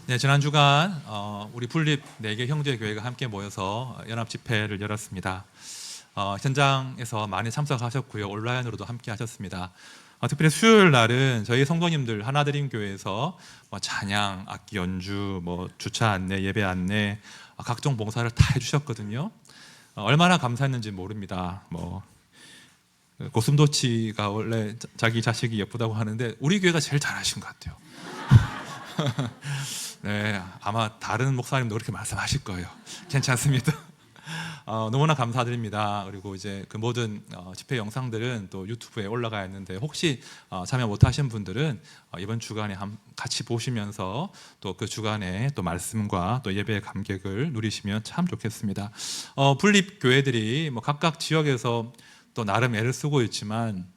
네, 지난 주간 우리 분립 4개 형제교회가 함께 모여서 연합 집회를 열었습니다. 현장에서 많이 참석하셨고요. 온라인으로도 함께 하셨습니다. 특별히 수요일 날은 저희 성도님들 하나드림교회에서 찬양, 악기 연주, 주차 안내, 예배 안내, 각종 봉사를 다 해주셨거든요. 얼마나 감사했는지 모릅니다. 고슴도치가 원래 자기 자식이 예쁘다고 하는데 우리 교회가 제일 잘하신 것 같아요. 네, 아마 다른 목사님도 그렇게 말씀하실 거예요. 괜찮습니다. 너무나 감사드립니다. 그리고 이제 그 모든 집회 영상들은 또 유튜브에 올라가 있는데 혹시 참여 못하신 분들은 이번 주간에 같이 보시면서 또 그 주간에 또 말씀과 또 예배의 감격을 누리시면 참 좋겠습니다. 분립 교회들이 각각 지역에서 또 나름 애를 쓰고 있지만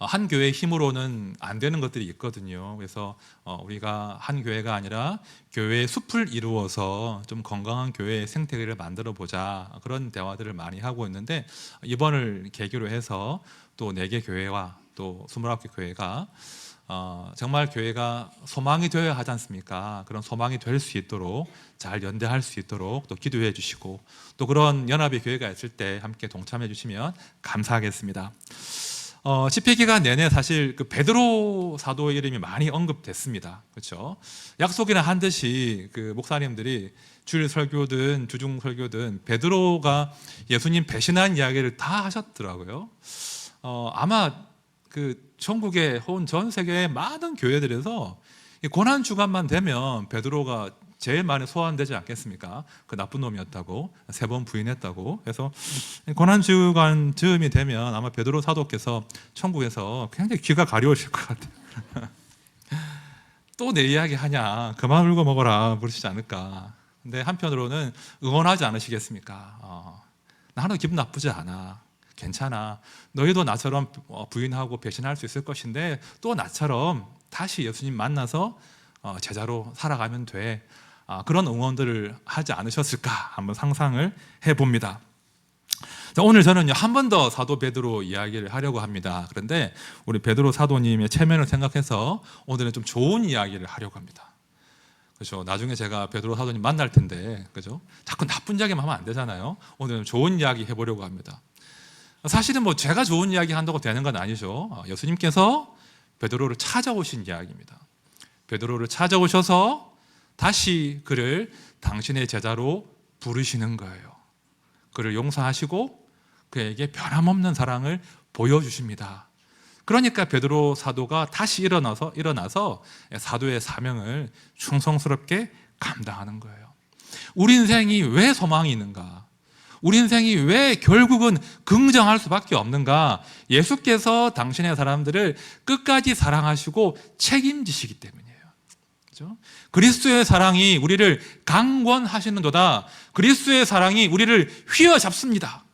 한 교회의 힘으로는 안 되는 것들이 있거든요. 그래서 우리가 한 교회가 아니라 교회의 숲을 이루어서 좀 건강한 교회의 생태계를 만들어 보자, 그런 대화들을 많이 하고 있는데, 이번을 계기로 해서 또 4개 교회와 또 29개 교회가 정말 교회가 소망이 되어야 하지 않습니까? 그런 소망이 될 수 있도록 잘 연대할 수 있도록 또 기도해 주시고, 또 그런 연합의 교회가 있을 때 함께 동참해 주시면 감사하겠습니다. 집회 기간 내내 사실 그 베드로 사도의 이름이 많이 언급됐습니다. 그렇죠? 약속이나 한 듯이 그 목사님들이 주일 설교든 주중 설교든 베드로가 예수님 배신한 이야기를 다 하셨더라고요. 아마 그 전국의 혹은 전 세계의 많은 교회들에서 고난 주간만 되면 베드로가 제일 많이 소환되지 않겠습니까? 그 나쁜 놈이었다고 3번 부인했다고. 그래서 고난 주간 즈음이 되면 아마 베드로 사도께서 천국에서 굉장히 귀가 가려우실 것 같아요. 또 내 이야기 하냐, 그만 울고 먹어라 그러시지 않을까. 근데 한편으로는 응원하지 않으시겠습니까? 나 하나도 기분 나쁘지 않아, 괜찮아, 너희도 나처럼 부인하고 배신할 수 있을 것인데 또 나처럼 다시 예수님 만나서 제자로 살아가면 돼. 그런 응원들을 하지 않으셨을까 한번 상상을 해봅니다. 오늘 저는요, 한 번 더 사도 베드로 이야기를 하려고 합니다. 그런데 우리 베드로 사도님의 체면을 생각해서 오늘은 좀 좋은 이야기를 하려고 합니다. 그렇죠? 나중에 제가 베드로 사도님 만날 텐데, 그죠? 자꾸 나쁜 이야기만 하면 안 되잖아요. 오늘은 좋은 이야기 해보려고 합니다. 사실은 제가 좋은 이야기 한다고 되는 건 아니죠. 예수님께서 베드로를 찾아오신 이야기입니다. 베드로를 찾아오셔서 다시 그를 당신의 제자로 부르시는 거예요. 그를 용서하시고 그에게 변함없는 사랑을 보여주십니다. 그러니까 베드로 사도가 다시 일어나서 사도의 사명을 충성스럽게 감당하는 거예요. 우리 인생이 왜 소망이 있는가? 우리 인생이 왜 결국은 긍정할 수밖에 없는가? 예수께서 당신의 사람들을 끝까지 사랑하시고 책임지시기 때문이에요. 그렇죠? 그리스도의 사랑이 우리를 강권하시는도다. 그리스도의 사랑이 우리를 휘어잡습니다.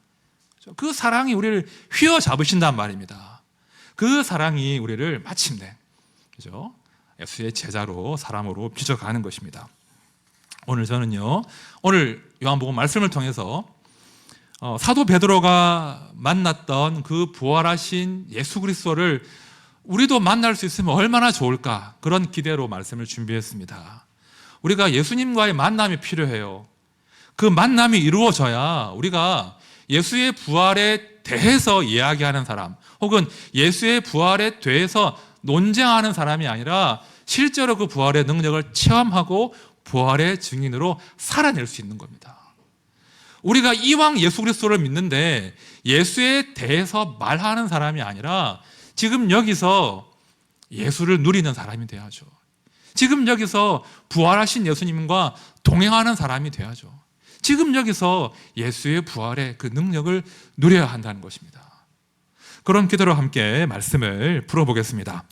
그렇죠? 그 사랑이 우리를 휘어잡으신단 말입니다. 그 사랑이 우리를 마침내, 그렇죠? 예수의 제자로, 사람으로 빚어가는 것입니다. 오늘 저는요, 오늘 요한복음 말씀을 통해서 사도 베드로가 만났던 그 부활하신 예수 그리스도를 우리도 만날 수 있으면 얼마나 좋을까, 그런 기대로 말씀을 준비했습니다. 우리가 예수님과의 만남이 필요해요. 그 만남이 이루어져야 우리가 예수의 부활에 대해서 이야기하는 사람, 혹은 예수의 부활에 대해서 논쟁하는 사람이 아니라 실제로 그 부활의 능력을 체험하고 부활의 증인으로 살아낼 수 있는 겁니다. 우리가 이왕 예수 그리스도를 믿는데 예수에 대해서 말하는 사람이 아니라 지금 여기서 예수를 누리는 사람이 돼야죠. 지금 여기서 부활하신 예수님과 동행하는 사람이 돼야죠. 지금 여기서 예수의 부활의 그 능력을 누려야 한다는 것입니다. 그런 기도로 함께 말씀을 풀어보겠습니다.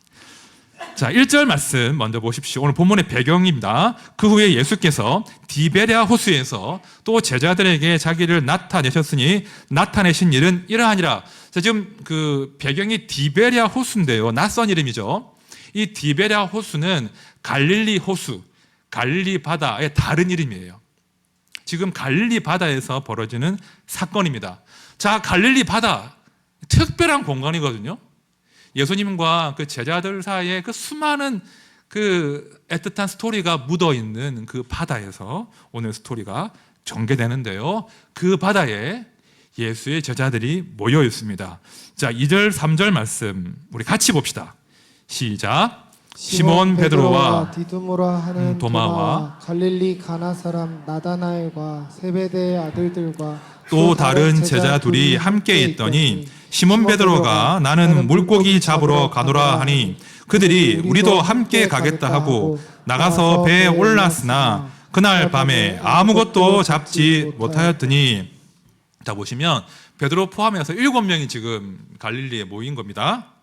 자, 1절 말씀 먼저 보십시오. 오늘 본문의 배경입니다. 그 후에 예수께서 디베랴 호수에서 또 제자들에게 자기를 나타내셨으니 나타내신 일은 이러하니라. 자, 지금 그 배경이 디베랴 호수인데요, 낯선 이름이죠. 이 디베랴 호수는 갈릴리 호수, 갈릴리 바다의 다른 이름이에요. 지금 갈릴리 바다에서 벌어지는 사건입니다. 자, 갈릴리 바다, 특별한 공간이거든요. 예수님과 그 제자들 사이에 그 수많은 그 애틋한 스토리가 묻어 있는 그 바다에서 오늘 스토리가 전개되는데요. 그 바다에 예수의 제자들이 모여 있습니다. 자, 2절 3절 말씀 우리 같이 봅시다. 시작. 시몬 베드로와 디두모라 하는 도마와 갈릴리 가나 사람 나다나엘과 세베대의 아들들과 또 다른 제자 둘이 함께 있더니 시몬 베드로가 나는 물고기 잡으러 가노라 하니 그들이 우리도 함께 가겠다 하고 나가서 배에 올랐으나 그날 밤에 아무것도 잡지 못하였더니, 자 보시면 베드로 포함해서 7명이 지금 갈릴리에 모인 겁니다.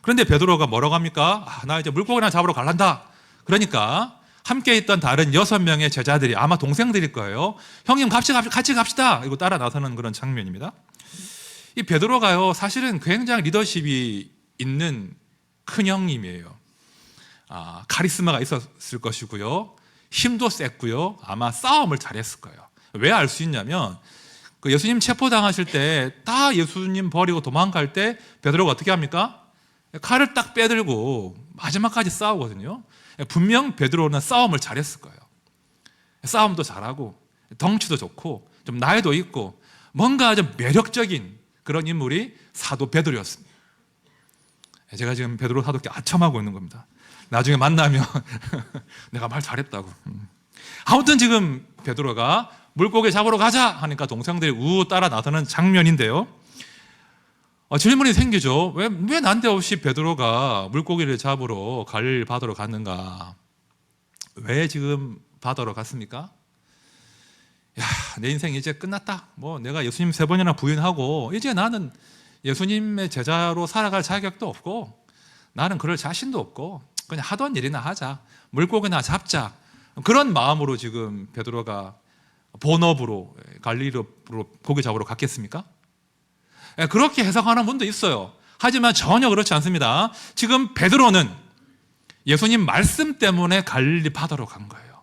그런데 베드로가 뭐라고 합니까? 나 이제 물고기나 잡으러 갈란다. 그러니까 함께 있던 다른 6명의 제자들이 아마 동생들일 거예요. 형님 같이 갑시다. 이거 따라 나서는 그런 장면입니다. 이 베드로가요, 사실은 굉장히 리더십이 있는 큰 형님이에요. 카리스마가 있었을 것이고요. 힘도 셌고요. 아마 싸움을 잘했을 거예요. 왜 알 수 있냐면 그 예수님 체포당하실 때 다 예수님 버리고 도망갈 때 베드로가 어떻게 합니까? 칼을 딱 빼들고 마지막까지 싸우거든요. 분명 베드로는 싸움을 잘했을 거예요. 싸움도 잘하고 덩치도 좋고 좀 나이도 있고 뭔가 좀 매력적인 그런 인물이 사도 베드로였습니다. 제가 지금 베드로 사도께 아첨하고 있는 겁니다. 나중에 만나면 내가 말 잘했다고. 아무튼 지금 베드로가 물고기 잡으러 가자 하니까 동생들이 우 따라 나서는 장면인데요. 질문이 생기죠. 왜 난데없이 베드로가 물고기를 잡으러 갈릴리 바다로 갔는가? 왜 지금 바다로 갔습니까? 내 인생 이제 끝났다. 내가 예수님 3번이나 부인하고 이제 나는 예수님의 제자로 살아갈 자격도 없고 나는 그럴 자신도 없고 그냥 하던 일이나 하자. 물고기나 잡자. 그런 마음으로 지금 베드로가 본업으로 갈릴리로 고기 잡으러 갔겠습니까? 그렇게 해석하는 분도 있어요. 하지만 전혀 그렇지 않습니다. 지금 베드로는 예수님 말씀 때문에 갈릴리 바다로 간 거예요.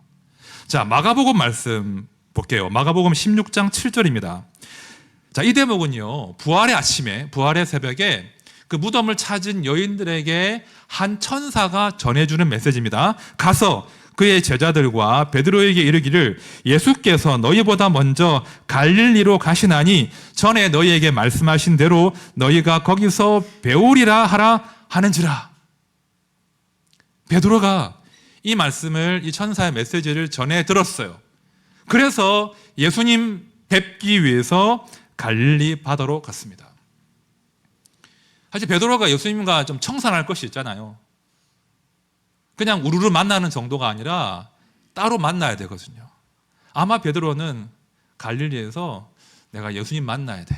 자, 마가복음 말씀 볼게요. 마가복음 16장 7절입니다. 자, 이 대목은요, 부활의 아침에, 부활의 새벽에 그 무덤을 찾은 여인들에게 한 천사가 전해주는 메시지입니다. 가서 그의 제자들과 베드로에게 이르기를 예수께서 너희보다 먼저 갈릴리로 가시나니 전에 너희에게 말씀하신 대로 너희가 거기서 배우리라 하라 하는지라. 베드로가 이 말씀을, 이 천사의 메시지를 전해 들었어요. 그래서 예수님 뵙기 위해서 갈릴리 바다로 갔습니다. 사실 베드로가 예수님과 좀 청산할 것이 있잖아요. 그냥 우르르 만나는 정도가 아니라 따로 만나야 되거든요. 아마 베드로는 갈릴리에서 내가 예수님 만나야 돼.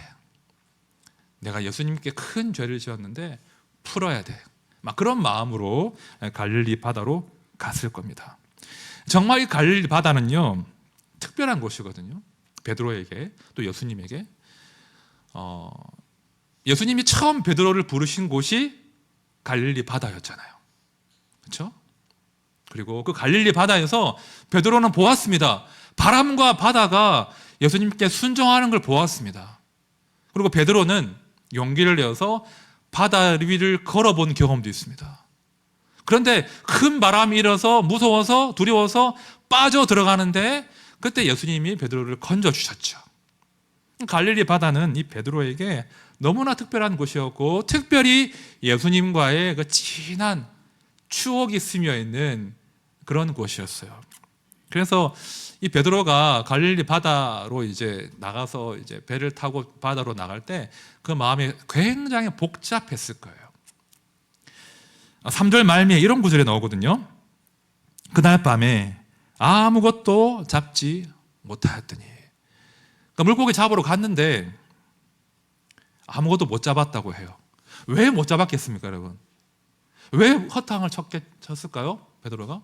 내가 예수님께 큰 죄를 지었는데 풀어야 돼. 막 그런 마음으로 갈릴리 바다로 갔을 겁니다. 정말 이 갈릴리 바다는요, 특별한 곳이거든요. 베드로에게 또 예수님에게. 예수님이 처음 베드로를 부르신 곳이 갈릴리 바다였잖아요. 그렇죠? 그리고 그 갈릴리 바다에서 베드로는 보았습니다. 바람과 바다가 예수님께 순종하는 걸 보았습니다. 그리고 베드로는 용기를 내어서 바다 위를 걸어본 경험도 있습니다. 그런데 큰 바람이 일어서 무서워서 두려워서 빠져 들어가는데 그때 예수님이 베드로를 건져주셨죠. 갈릴리 바다는 이 베드로에게 너무나 특별한 곳이었고 특별히 예수님과의 그 진한 추억이 스며 있는 그런 곳이었어요. 그래서 이 베드로가 갈릴리 바다로 이제 나가서 이제 배를 타고 바다로 나갈 때 그 마음이 굉장히 복잡했을 거예요. 3절 말미에 이런 구절이 나오거든요. 그날 밤에 아무것도 잡지 못하였더니, 그러니까 물고기 잡으러 갔는데 아무것도 못 잡았다고 해요. 왜 못 잡았겠습니까, 여러분? 왜 허탕을 쳤을까요, 베드로가?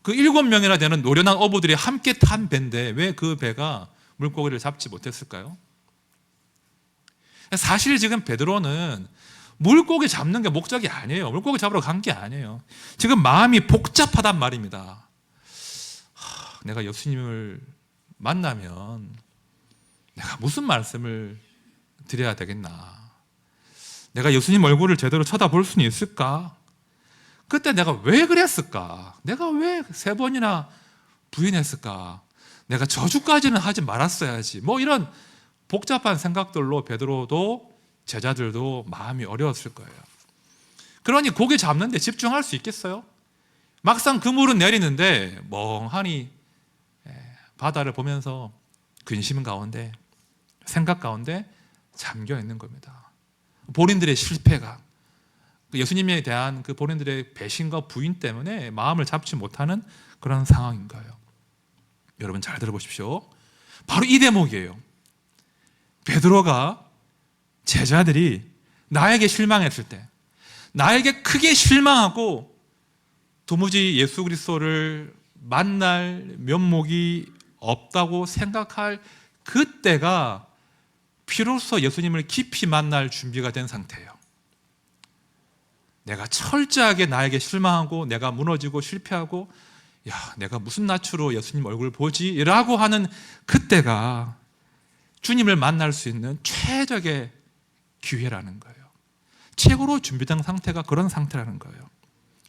그 7명이나 되는 노련한 어부들이 함께 탄 배인데 왜 그 배가 물고기를 잡지 못했을까요? 사실 지금 베드로는 물고기 잡는 게 목적이 아니에요. 물고기 잡으러 간 게 아니에요. 지금 마음이 복잡하단 말입니다. 내가 예수님을 만나면 내가 무슨 말씀을 드려야 되겠나? 내가 예수님 얼굴을 제대로 쳐다볼 수는 있을까? 그때 내가 왜 그랬을까? 내가 왜 3번이나 부인했을까? 내가 저주까지는 하지 말았어야지. 뭐 이런 복잡한 생각들로 베드로도 제자들도 마음이 어려웠을 거예요. 그러니 고기 잡는데 집중할 수 있겠어요? 막상 그물은 내리는데 멍하니 바다를 보면서 근심 가운데, 생각 가운데 잠겨 있는 겁니다. 본인들의 실패가, 예수님에 대한 그 본인들의 배신과 부인 때문에 마음을 잡지 못하는 그런 상황인 거예요. 여러분 잘 들어보십시오. 바로 이 대목이에요. 베드로가 제자들이 나에게 실망했을 때, 나에게 크게 실망하고 도무지 예수 그리스도를 만날 면목이 없다고 생각할 그때가 비로소 예수님을 깊이 만날 준비가 된 상태예요. 내가 철저하게 나에게 실망하고 내가 무너지고 실패하고 내가 무슨 낯으로 예수님 얼굴을 보지? 라고 하는 그때가 주님을 만날 수 있는 최적의 기회라는 거예요. 최고로 준비된 상태가 그런 상태라는 거예요.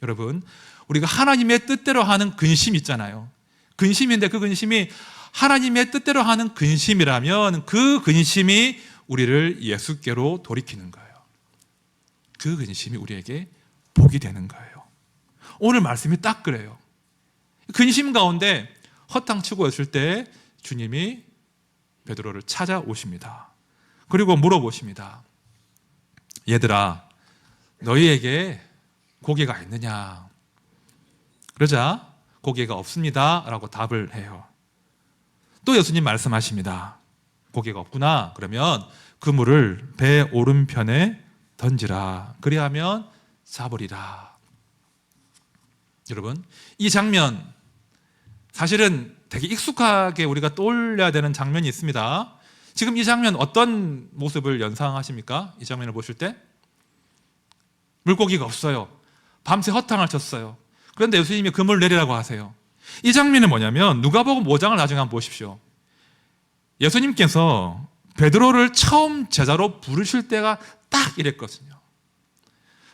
여러분, 우리가 하나님의 뜻대로 하는 근심 있잖아요. 근심인데 그 근심이 하나님의 뜻대로 하는 근심이라면 그 근심이 우리를 예수께로 돌이키는 거예요. 그 근심이 우리에게 복이 되는 거예요. 오늘 말씀이 딱 그래요. 근심 가운데 허탕치고 있을 때 주님이 베드로를 찾아오십니다. 그리고 물어보십니다. 얘들아, 너희에게 고기가 있느냐? 그러자 고기가 없습니다 라고 답을 해요. 또 예수님 말씀하십니다. 고기가 없구나. 그러면 그물을 배 오른편에 던지라. 그리하면 잡으리라. 여러분, 이 장면 사실은 되게 익숙하게 우리가 떠올려야 되는 장면이 있습니다. 지금 이 장면 어떤 모습을 연상하십니까? 이 장면을 보실 때 물고기가 없어요. 밤새 허탕을 쳤어요. 그런데 예수님이 그물 내리라고 하세요. 이 장면은 뭐냐면 누가복음 5장을 나중에 한번 보십시오. 예수님께서 베드로를 처음 제자로 부르실 때가 딱 이랬거든요.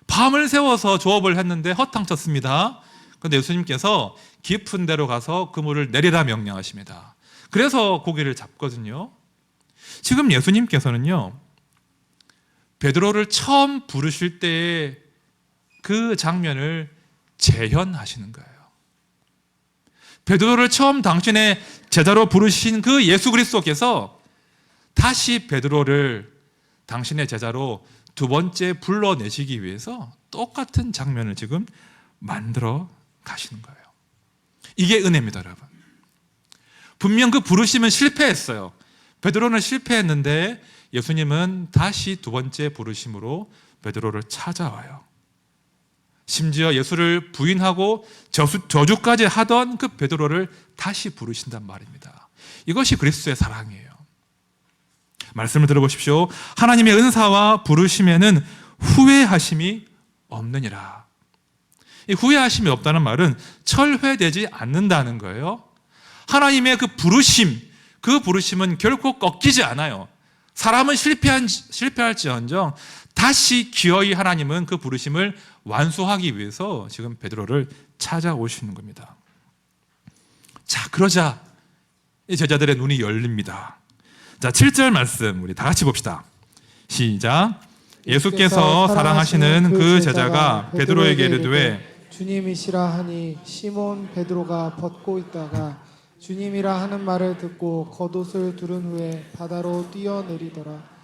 밤을 새워서 조업을 했는데 허탕쳤습니다. 그런데 예수님께서 깊은 데로 가서 그물을 내리라 명령하십니다. 그래서 고기를 잡거든요. 지금 예수님께서는요, 베드로를 처음 부르실 때의 그 장면을 재현하시는 거예요. 베드로를 처음 당신의 제자로 부르신 그 예수 그리스도께서 다시 베드로를 당신의 제자로 두 번째 불러내시기 위해서 똑같은 장면을 지금 만들어 가시는 거예요. 이게 은혜입니다, 여러분. 분명 그 부르심은 실패했어요. 베드로는 실패했는데 예수님은 다시 두 번째 부르심으로 베드로를 찾아와요. 심지어 예수를 부인하고 저주까지 하던 그 베드로를 다시 부르신단 말입니다. 이것이 그리스도의 사랑이에요. 말씀을 들어보십시오. 하나님의 은사와 부르심에는 후회하심이 없느니라. 이 후회하심이 없다는 말은 철회되지 않는다는 거예요. 하나님의 그 부르심은 결코 꺾이지 않아요. 사람은 실패할지언정 다시 기어이 하나님은 그 부르심을 완수하기 위해서 지금 베드로를 찾아오시는 겁니다. 자, 그러자 이 제자들의 눈이 열립니다. 자, 7절 말씀 우리 다 같이 봅시다. 시작. 예수께서 사랑하시는 그 제자가 베드로에게 이르되 주님이시라 하니 시몬 베드로가 벗고 있다가 주님이라 하는 말을 듣고 겉옷을 두른 후에 바다로 뛰어내리더라.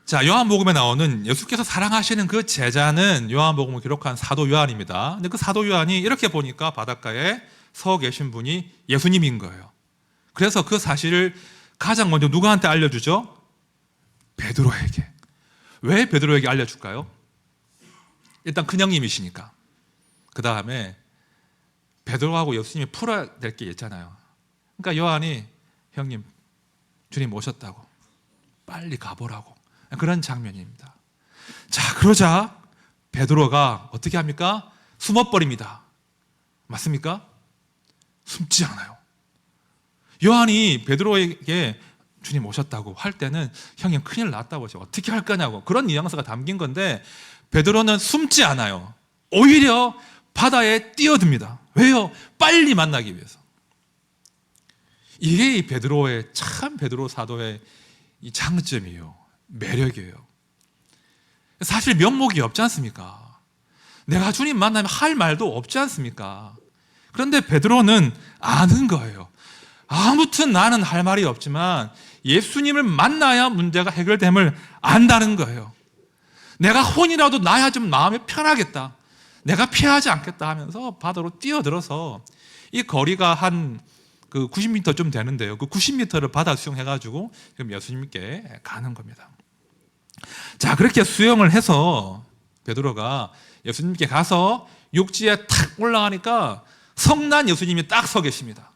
자, 요한복음에 나오는 예수께서 사랑하시는 그 제자는 요한복음을 기록한 사도 요한입니다. 근데 그 사도 요한이 이렇게 보니까 바닷가에 서 계신 분이 예수님인 거예요. 그래서 그 사실을 가장 먼저 누구한테 알려주죠? 베드로에게. 왜 베드로에게 알려줄까요? 일단 큰형님이시니까. 그 다음에 베드로하고 예수님이 풀어야 될 게 있잖아요. 그러니까 요한이 형님, 주님 오셨다고 빨리 가보라고, 그런 장면입니다. 자, 그러자 베드로가 어떻게 합니까? 숨어버립니다. 맞습니까? 숨지 않아요. 요한이 베드로에게 주님 오셨다고 할 때는 형님 큰일 났다고, 어떻게 할 거냐고, 그런 뉘앙스가 담긴 건데 베드로는 숨지 않아요. 오히려 바다에 뛰어듭니다. 왜요? 빨리 만나기 위해서. 이게 이 베드로의, 참 베드로 사도의 이 장점이에요. 매력이에요. 사실 면목이 없지 않습니까? 내가 주님 만나면 할 말도 없지 않습니까? 그런데 베드로는 아는 거예요. 아무튼 나는 할 말이 없지만 예수님을 만나야 문제가 해결됨을 안다는 거예요. 내가 혼이라도 나야 좀 마음이 편하겠다. 내가 피하지 않겠다 하면서 바다로 뛰어들어서 이 거리가 한 90m 좀 되는데요. 그 90m를 바다 수영해가지고 지금 예수님께 가는 겁니다. 자, 그렇게 수영을 해서 베드로가 예수님께 가서 육지에 탁 올라가니까 성난 예수님이 딱 서 계십니다.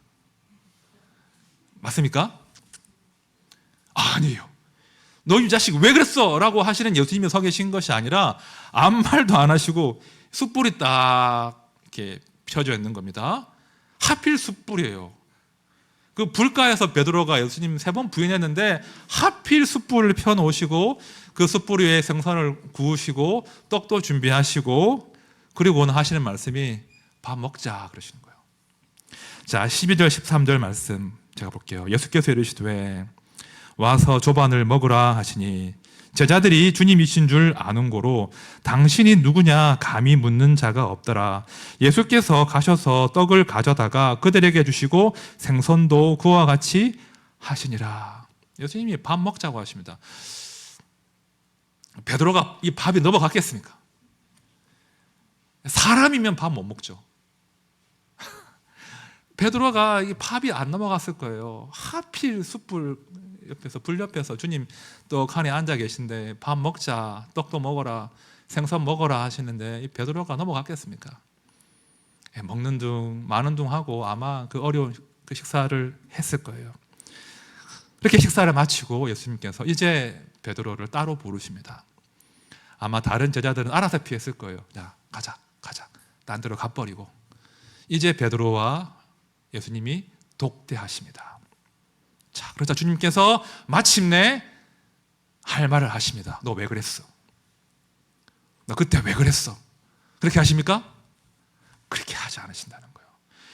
맞습니까? 아니에요. 너 이 자식 왜 그랬어? 라고 하시는 예수님이 서 계신 것이 아니라 아무 말도 안 하시고 숯불이 딱 이렇게 펴져 있는 겁니다. 하필 숯불이에요. 그 불가에서 베드로가 예수님 3번 부인했는데 하필 숯불을 펴놓으시고 그 숯불 위에 생선을 구우시고 떡도 준비하시고 그리고는 하시는 말씀이 밥 먹자 그러시는 거예요. 자, 12절 13절 말씀 제가 볼게요. 예수께서 이르시되 와서 조반을 먹으라 하시니 제자들이 주님이신 줄 아는 고로 당신이 누구냐 감히 묻는 자가 없더라. 예수께서 가셔서 떡을 가져다가 그들에게 주시고 생선도 그와 같이 하시니라. 예수님이 밥 먹자고 하십니다. 베드로가 이 밥이 넘어갔겠습니까? 사람이면 밥 못 먹죠. 베드로가 이 밥이 안 넘어갔을 거예요. 하필 숯불 옆에서, 불 옆에서 주님 떡 안에 앉아 계신데 밥 먹자, 떡도 먹어라, 생선 먹어라 하시는데 이 베드로가 넘어갔겠습니까? 먹는 둥 마는 둥 하고 아마 그 어려운 그 식사를 했을 거예요. 그렇게 식사를 마치고 예수님께서 이제 베드로를 따로 부르십니다. 아마 다른 제자들은 알아서 피했을 거예요. 야, 가자. 딴 데로 가버리고 이제 베드로와 예수님이 독대하십니다. 자, 그러자 주님께서 마침내 할 말을 하십니다. 너 왜 그랬어? 너 그때 왜 그랬어? 그렇게 하십니까? 그렇게 하지 않으신다는 거예요.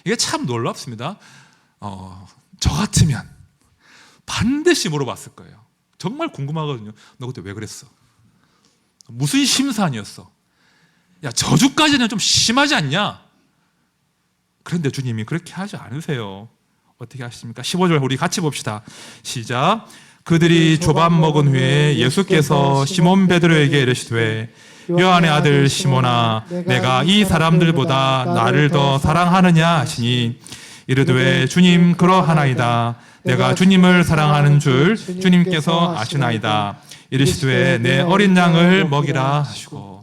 이게 참 놀랍습니다. 저 같으면 반드시 물어봤을 거예요. 정말 궁금하거든요. 너 그때 왜 그랬어? 무슨 심산이었어? 야, 저주까지는 좀 심하지 않냐? 그런데 주님이 그렇게 하지 않으세요. 어떻게 하십니까? 15절 우리 같이 봅시다. 시작. 그들이 조밥 먹은 후에 예수께서 시몬 베드로에게 이르시되 요한의 아들 시몬아 내가 이 사람들보다 나를 더 사랑하느냐 하시니 이르되 주님 그러하나이다. 내가 주님을 사랑하는 줄 주님께서 아시나이다. 이르시되 내 어린 양을 먹이라 하시고.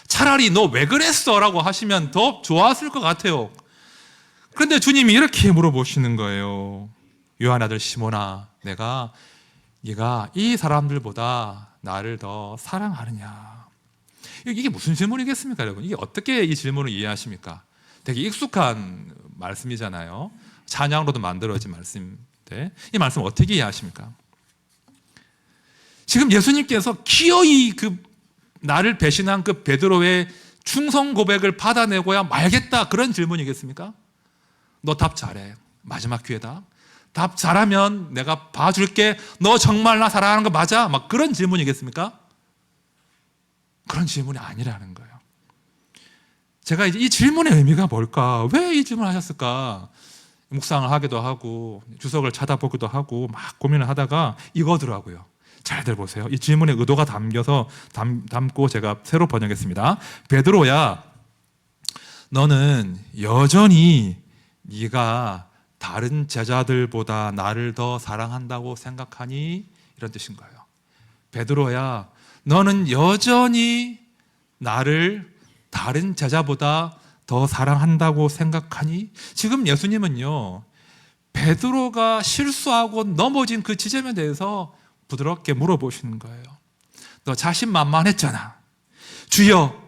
차라리 너 왜 그랬어? 라고 하시면 더 좋았을 것 같아요. 그런데 주님이 이렇게 물어보시는 거예요. 요한 아들 시몬아 네가 이 사람들보다 나를 더 사랑하느냐. 이게 무슨 질문이겠습니까, 여러분? 이게 어떻게 이 질문을 이해하십니까? 되게 익숙한 말씀이잖아요. 찬양으로도 만들어진 말씀인데 이 말씀 어떻게 이해하십니까? 지금 예수님께서 기어이 나를 배신한 그 베드로의 충성 고백을 받아내고야 말겠다 그런 질문이겠습니까? 너 답 잘해. 마지막 기회다. 답 잘하면 내가 봐줄게. 너 정말 나 사랑하는 거 맞아? 막 그런 질문이겠습니까? 그런 질문이 아니라는 거예요. 제가 이제 이 질문의 의미가 뭘까? 왜 이 질문을 하셨을까? 묵상을 하기도 하고 주석을 찾아보기도 하고 막 고민을 하다가 이거더라고요. 잘들 보세요. 이 질문의 의도가 담고 제가 새로 번역했습니다. 베드로야, 너는 여전히 네가 다른 제자들보다 나를 더 사랑한다고 생각하니? 이런 뜻인 거예요. 베드로야, 너는 여전히 나를 다른 제자보다 더 사랑한다고 생각하니? 지금 예수님은요, 베드로가 실수하고 넘어진 그 지점에 대해서 부드럽게 물어보시는 거예요. 너 자신만만했잖아. 주여,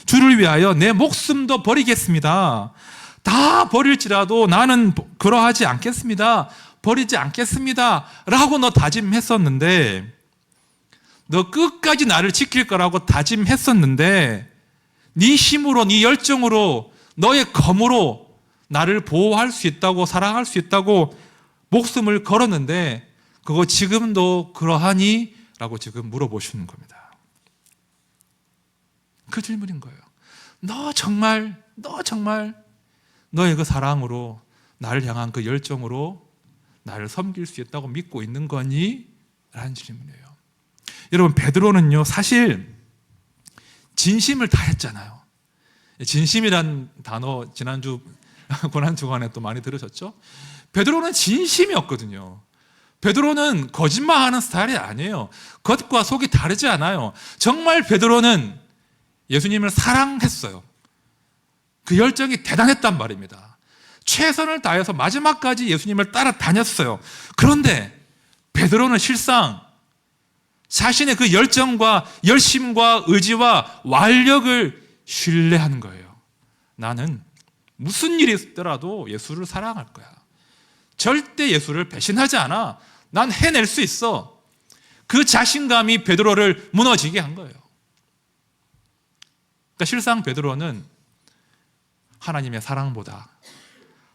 주를 위하여 내 목숨도 버리겠습니다. 다 버릴지라도 나는 그러하지 않겠습니다. 버리지 않겠습니다. 라고 너 다짐했었는데, 너 끝까지 나를 지킬 거라고 다짐했었는데, 네 힘으로, 네 열정으로, 너의 검으로 나를 보호할 수 있다고, 사랑할 수 있다고 목숨을 걸었는데 그거 지금도 그러하니? 라고 지금 물어보시는 겁니다. 그 질문인 거예요. 너 정말 너의 그 사랑으로, 나를 향한 그 열정으로 나를 섬길 수 있다고 믿고 있는 거니? 라는 질문이에요. 여러분, 베드로는요 사실 진심을 다했잖아요. 진심이란 단어 지난주 고난주간에 또 많이 들으셨죠? 베드로는 진심이었거든요. 베드로는 거짓말하는 스타일이 아니에요. 겉과 속이 다르지 않아요. 정말 베드로는 예수님을 사랑했어요. 그 열정이 대단했단 말입니다. 최선을 다해서 마지막까지 예수님을 따라다녔어요. 그런데 베드로는 실상 자신의 그 열정과 열심과 의지와 완력을 신뢰하는 거예요. 나는 무슨 일이 있더라도 예수를 사랑할 거야. 절대 예수를 배신하지 않아. 난 해낼 수 있어. 그 자신감이 베드로를 무너지게 한 거예요. 그러니까 실상 베드로는 하나님의 사랑보다,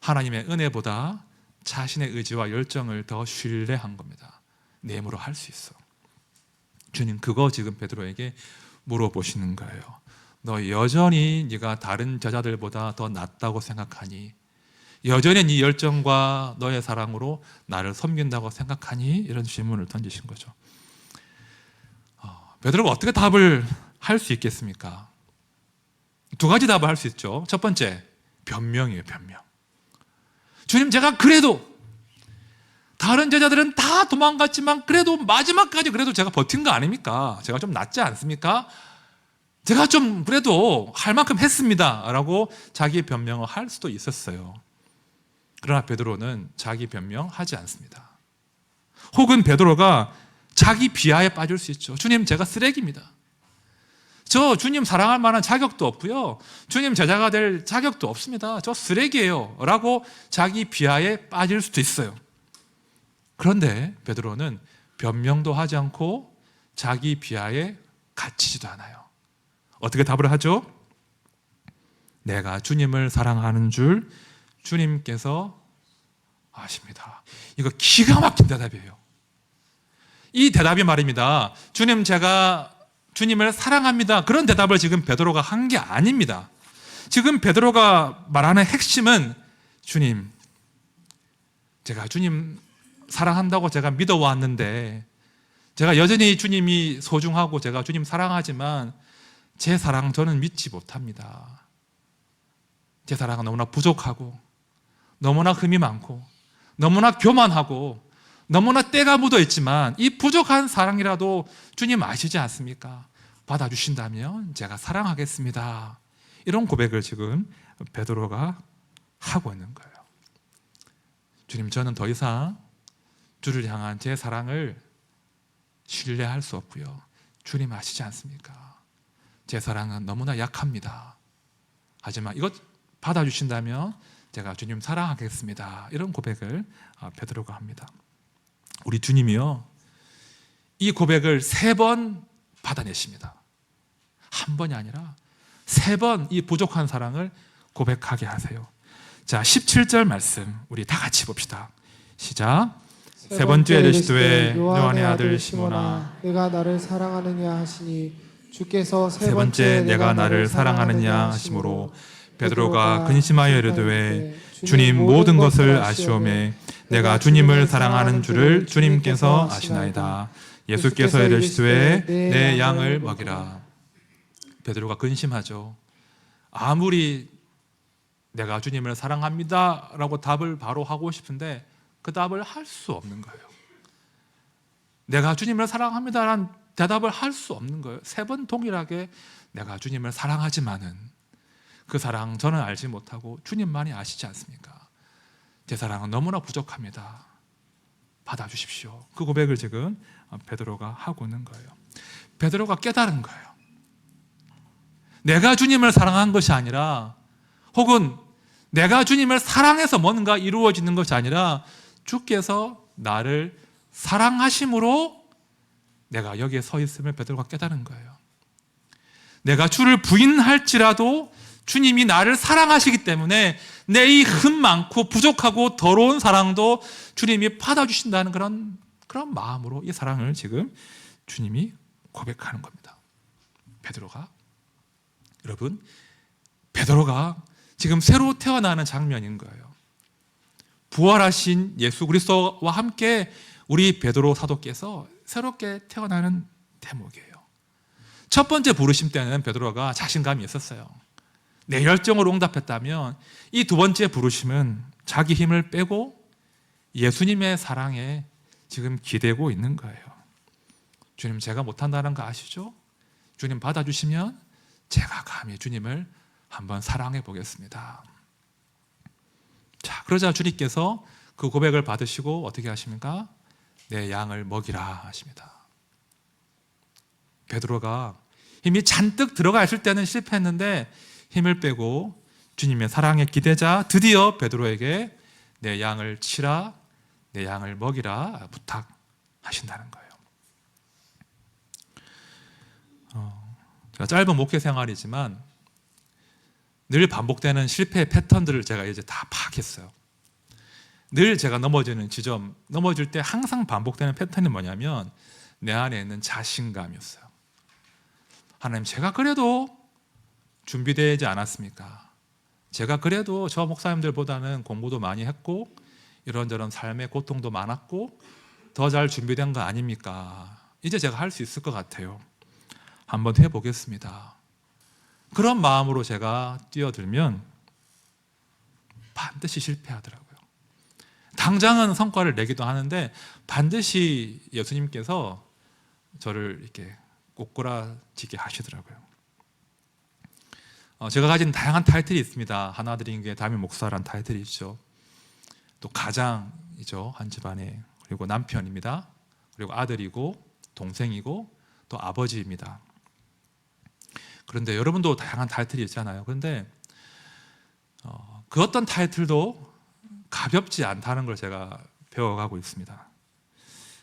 하나님의 은혜보다 자신의 의지와 열정을 더 신뢰한 겁니다. 내 힘으로 할 수 있어. 주님 그거 지금 베드로에게 물어보시는 거예요. 너 여전히 네가 다른 제자들보다 더 낫다고 생각하니? 여전히 네 열정과 너의 사랑으로 나를 섬긴다고 생각하니? 이런 질문을 던지신 거죠. 베드로가 어떻게 답을 할 수 있겠습니까? 두 가지 답을 할 수 있죠. 첫 번째, 변명이에요. 변명. 주님, 제가 그래도 다른 제자들은 다 도망갔지만 그래도 마지막까지 그래도 제가 버틴 거 아닙니까? 제가 좀 낫지 않습니까? 제가 좀 그래도 할 만큼 했습니다 라고 자기 변명을 할 수도 있었어요. 그러나 베드로는 자기 변명하지 않습니다. 혹은 베드로가 자기 비하에 빠질 수 있죠. 주님, 제가 쓰레기입니다. 저 주님 사랑할 만한 자격도 없고요, 주님 제자가 될 자격도 없습니다. 저 쓰레기예요 라고 자기 비하에 빠질 수도 있어요. 그런데 베드로는 변명도 하지 않고 자기 비하에 갇히지도 않아요. 어떻게 답을 하죠? 내가 주님을 사랑하는 줄 주님께서 아십니다. 이거 기가 막힌 대답이에요. 이 대답이 말입니다. 주님, 제가 주님을 사랑합니다. 그런 대답을 지금 베드로가 한 게 아닙니다. 지금 베드로가 말하는 핵심은, 주님, 제가 주님 사랑한다고 제가 믿어왔는데, 제가 여전히 주님이 소중하고 제가 주님 사랑하지만 제 사랑 저는 믿지 못합니다. 제 사랑은 너무나 부족하고 너무나 흠이 많고 너무나 교만하고 너무나 때가 묻어 있지만 이 부족한 사랑이라도 주님 아시지 않습니까? 받아주신다면 제가 사랑하겠습니다. 이런 고백을 지금 베드로가 하고 있는 거예요. 주님, 저는 더 이상 주를 향한 제 사랑을 신뢰할 수 없고요, 주님 아시지 않습니까? 제 사랑은 너무나 약합니다. 하지만 이것 받아주신다면 제가 주님 사랑하겠습니다. 이런 고백을 베드로가 합니다. 우리 주님이요, 이 고백을 3번 받아내십니다. 한 번이 아니라 3번 이 부족한 사랑을 고백하게 하세요. 자, 17절 말씀 우리 다 같이 봅시다. 시작. 세 번째 이르시되 요한의 아들 시몬아, 내가 나를 사랑하느냐 하시니 주께서 세 번째 내가 나를 사랑하느냐 하심으로 베드로가 근심하여 이르되 주님, 모든 것을 아시오매 내가 주님을 사랑하는 줄을 주님께서 아시나이다. 예수께서 이르시되 내 양을 먹이라. 베드로가 근심하죠. 아무리 내가 주님을 사랑합니다 라고 답을 바로 하고 싶은데 그 답을 할 수 없는 거예요. 내가 주님을 사랑합니다라는 대답을 할 수 없는 거예요. 3번 동일하게 내가 주님을 사랑하지만은 그 사랑 저는 알지 못하고 주님만이 아시지 않습니까? 제 사랑은 너무나 부족합니다. 받아주십시오. 그 고백을 지금 베드로가 하고 있는 거예요. 베드로가 깨달은 거예요. 내가 주님을 사랑한 것이 아니라, 혹은 내가 주님을 사랑해서 뭔가 이루어지는 것이 아니라 주께서 나를 사랑하심으로 내가 여기에 서 있음을 베드로가 깨달은 거예요. 내가 주를 부인할지라도 주님이 나를 사랑하시기 때문에 내 이 흠 많고 부족하고 더러운 사랑도 주님이 받아주신다는 그런 마음으로 이 사랑을 지금 주님이 고백하는 겁니다. 베드로가, 여러분, 베드로가 지금 새로 태어나는 장면인 거예요. 부활하신 예수 그리스도와 함께 우리 베드로 사도께서 새롭게 태어나는 대목이에요. 첫 번째 부르심 때는 베드로가 자신감이 있었어요. 내 열정으로 응답했다면 이 두 번째 부르심은 자기 힘을 빼고 예수님의 사랑에 지금 기대고 있는 거예요. 주님, 제가 못한다는 거 아시죠? 주님 받아주시면 제가 감히 주님을 한번 사랑해 보겠습니다. 자, 그러자 주님께서 그 고백을 받으시고 어떻게 하십니까? 내 양을 먹이라 하십니다. 베드로가 힘이 잔뜩 들어가 있을 때는 실패했는데 힘을 빼고 주님의 사랑에 기대자 드디어 베드로에게 내 양을 치라, 내 양을 먹이라 부탁하신다는 거예요. 제가 짧은 목회 생활이지만 늘 반복되는 실패의 패턴들을 제가 이제 다 파악했어요. 늘 제가 넘어지는 지점, 넘어질 때 항상 반복되는 패턴이 뭐냐면 내 안에 있는 자신감이었어요. 하나님, 제가 그래도 준비되지 않았습니까? 제가 그래도 저 목사님들보다는 공부도 많이 했고 이런저런 삶의 고통도 많았고 더 잘 준비된 거 아닙니까? 이제 제가 할 수 있을 것 같아요. 한번 해보겠습니다. 그런 마음으로 제가 뛰어들면 반드시 실패하더라고요. 당장은 성과를 내기도 하는데 반드시 예수님께서 저를 이렇게 꼬꾸라지게 하시더라고요. 제가 가진 다양한 타이틀이 있습니다. 하나드린 교회 담임 목사라는 타이틀이 있죠. 또 가장이죠, 한 집안에. 그리고 남편입니다. 그리고 아들이고 동생이고 또 아버지입니다. 그런데 여러분도 다양한 타이틀이 있잖아요. 그런데 그 어떤 타이틀도 가볍지 않다는 걸 제가 배워가고 있습니다.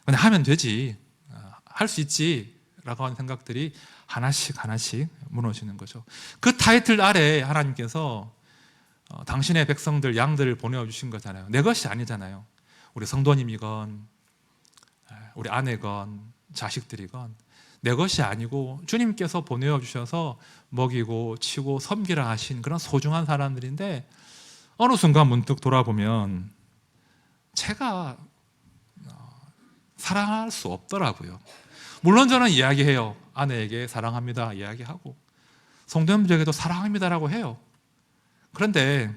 근데 하면 되지, 할 수 있지 라고 하는 생각들이 하나씩 무너지는 거죠. 그 타이틀 아래 하나님께서 당신의 백성들, 양들을 보내주신 거잖아요. 내 것이 아니잖아요. 우리 성도님이건 우리 아내건 자식들이건 내 것이 아니고 주님께서 보내주셔서 먹이고 치고 섬기라 하신 그런 소중한 사람들인데 어느 순간 문득 돌아보면 제가 사랑할 수 없더라고요. 물론 저는 이야기해요. 아내에게 사랑합니다 이야기하고 성도님들에게도 사랑합니다라고 해요. 그런데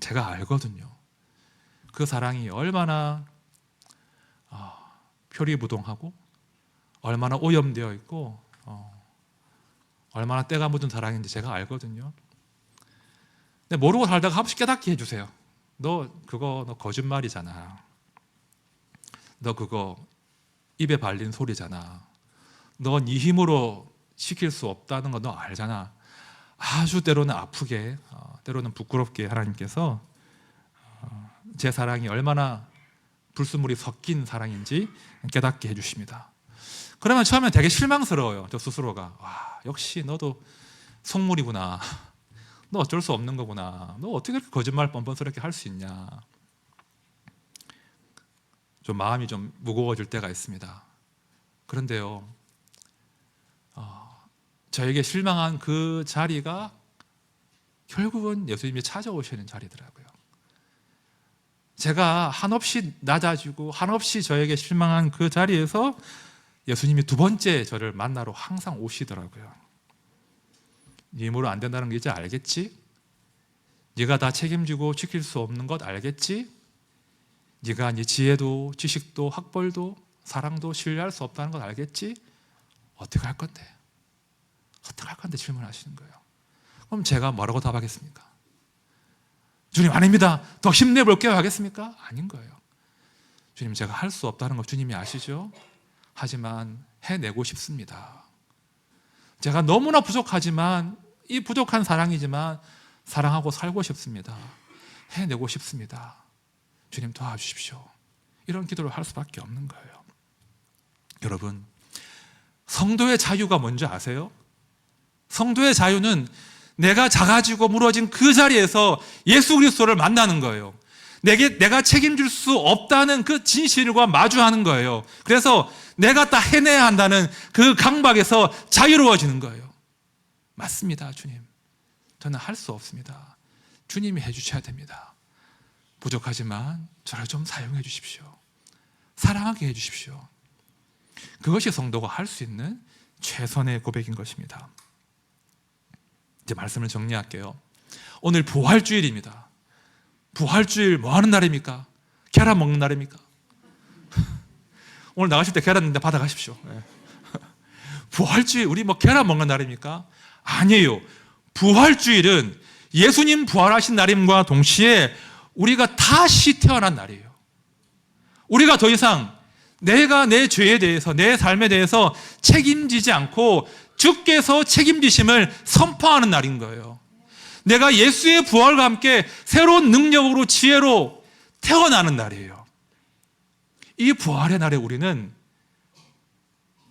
제가 알거든요. 그 사랑이 얼마나 표리부동하고 얼마나 오염되어 있고 얼마나 때가 묻은 사랑인지 제가 알거든요. 근데 모르고 살다가 한번씩 깨닫게 해주세요. 너 거짓말이잖아. 너 그거 입에 발린 소리잖아. 너 네 힘으로 시킬 수 없다는 거 너 알잖아. 아주 때로는 아프게, 때로는 부끄럽게 하나님께서 제 사랑이 얼마나 불순물이 섞인 사랑인지 깨닫게 해주십니다. 그러면 처음엔 되게 실망스러워요. 저 스스로가. 와, 역시 너도 속물이구나. 너 어쩔 수 없는 거구나. 너 어떻게 그렇게 거짓말 뻔뻔스럽게 할 수 있냐. 좀 마음이 좀 무거워질 때가 있습니다. 그런데요, 저에게 실망한 그 자리가 결국은 예수님이 찾아오시는 자리더라고요. 제가 한없이 낮아지고 한없이 저에게 실망한 그 자리에서 예수님이 두 번째 저를 만나러 항상 오시더라고요. 네 힘으로 안 된다는 거 이제 알겠지? 네가 다 책임지고 지킬 수 없는 것 알겠지? 네가 네 지혜도 지식도 학벌도 사랑도 신뢰할 수 없다는 것 알겠지? 어떻게 할 건데? 어떻게 할 건데 질문하시는 거예요. 그럼 제가 뭐라고 답하겠습니까? 주님 아닙니다. 더 힘내볼게요 하겠습니까? 아닌 거예요. 주님 제가 할 수 없다는 거 주님이 아시죠? 하지만 해내고 싶습니다. 제가 너무나 부족하지만 이 부족한 사랑이지만 사랑하고 살고 싶습니다. 해내고 싶습니다. 주님 도와주십시오. 이런 기도를 할 수밖에 없는 거예요. 여러분, 성도의 자유가 뭔지 아세요? 성도의 자유는 내가 작아지고 무너진 그 자리에서 예수 그리스도를 만나는 거예요. 내가 책임질 수 없다는 그 진실과 마주하는 거예요. 그래서 내가 다 해내야 한다는 그 강박에서 자유로워지는 거예요. 맞습니다, 주님. 저는 할 수 없습니다. 주님이 해주셔야 됩니다. 부족하지만 저를 좀 사용해 주십시오. 사랑하게 해 주십시오. 그것이 성도가 할 수 있는 최선의 고백인 것입니다. 이제 말씀을 정리할게요. 오늘 부활주일입니다. 부활주일 뭐 하는 날입니까? 계란 먹는 날입니까? 오늘 나가실 때 계란 있는데 받아가십시오. 부활주일 우리 뭐 계란 먹는 날입니까? 아니에요. 부활주일은 예수님 부활하신 날임과 동시에 우리가 다시 태어난 날이에요. 우리가 더 이상 내가 내 죄에 대해서, 내 삶에 대해서 책임지지 않고 주께서 책임지심을 선포하는 날인 거예요. 내가 예수의 부활과 함께 새로운 능력으로, 지혜로 태어나는 날이에요. 이 부활의 날에 우리는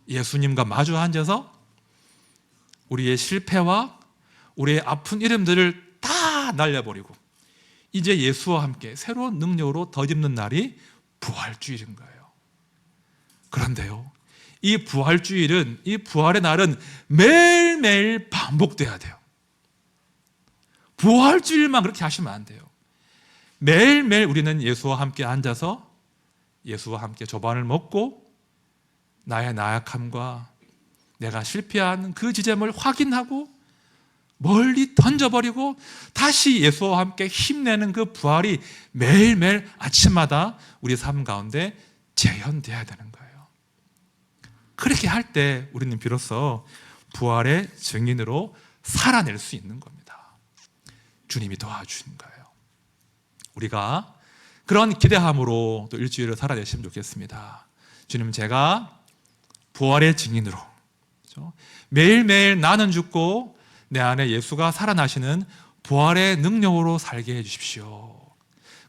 예수님과 마주 앉아서 우리의 실패와 우리의 아픈 이름들을 다 날려버리고 이제 예수와 함께 새로운 능력으로 덧입는 날이 부활주일인 거예요. 그런데요, 이 부활주일은, 이 부활의 날은 매일매일 반복돼야 돼요. 부활주일만 그렇게 하시면 안 돼요. 매일매일 우리는 예수와 함께 앉아서 예수와 함께 조반을 먹고 나의 나약함과 내가 실패한 그 지점을 확인하고 멀리 던져버리고 다시 예수와 함께 힘내는 그 부활이 매일매일 아침마다 우리 삶 가운데 재현돼야 되는 거예요. 그렇게 할 때 우리는 비로소 부활의 증인으로 살아낼 수 있는 겁니다. 주님이 도와주신 거예요. 우리가 그런 기대함으로 또 일주일을 살아내시면 좋겠습니다. 주님, 제가 부활의 증인으로 매일매일 나는 죽고 내 안에 예수가 살아나시는 부활의 능력으로 살게 해주십시오.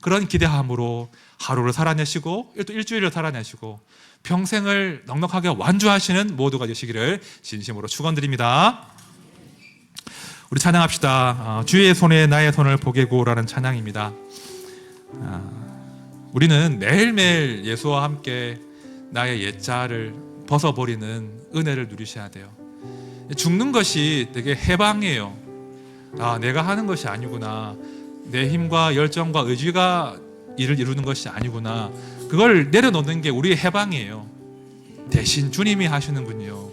그런 기대함으로 하루를 살아내시고 또 일주일을 살아내시고 평생을 넉넉하게 완주하시는 모두가 되시기를 진심으로 축원드립니다. 우리 찬양합시다. 주의 손에 나의 손을 보게고라는 찬양입니다. 우리는 매일매일 예수와 함께 나의 옛자를 벗어버리는 은혜를 누리셔야 돼요. 죽는 것이 되게 해방이에요. 내가 하는 것이 아니구나. 내 힘과 열정과 의지가 일을 이루는 것이 아니구나. 그걸 내려놓는 게 우리의 해방이에요. 대신 주님이 하시는군요.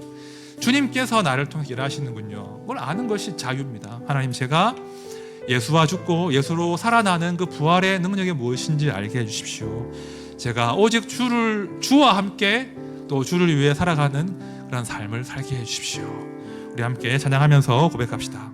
주님께서 나를 통해 일하시는군요. 그걸 아는 것이 자유입니다. 하나님, 제가 예수와 죽고 예수로 살아나는 그 부활의 능력이 무엇인지 알게 해주십시오. 제가 오직 주와 함께 또 주를 위해 살아가는 그런 삶을 살게 해주십시오. 우리 함께 찬양하면서 고백합시다.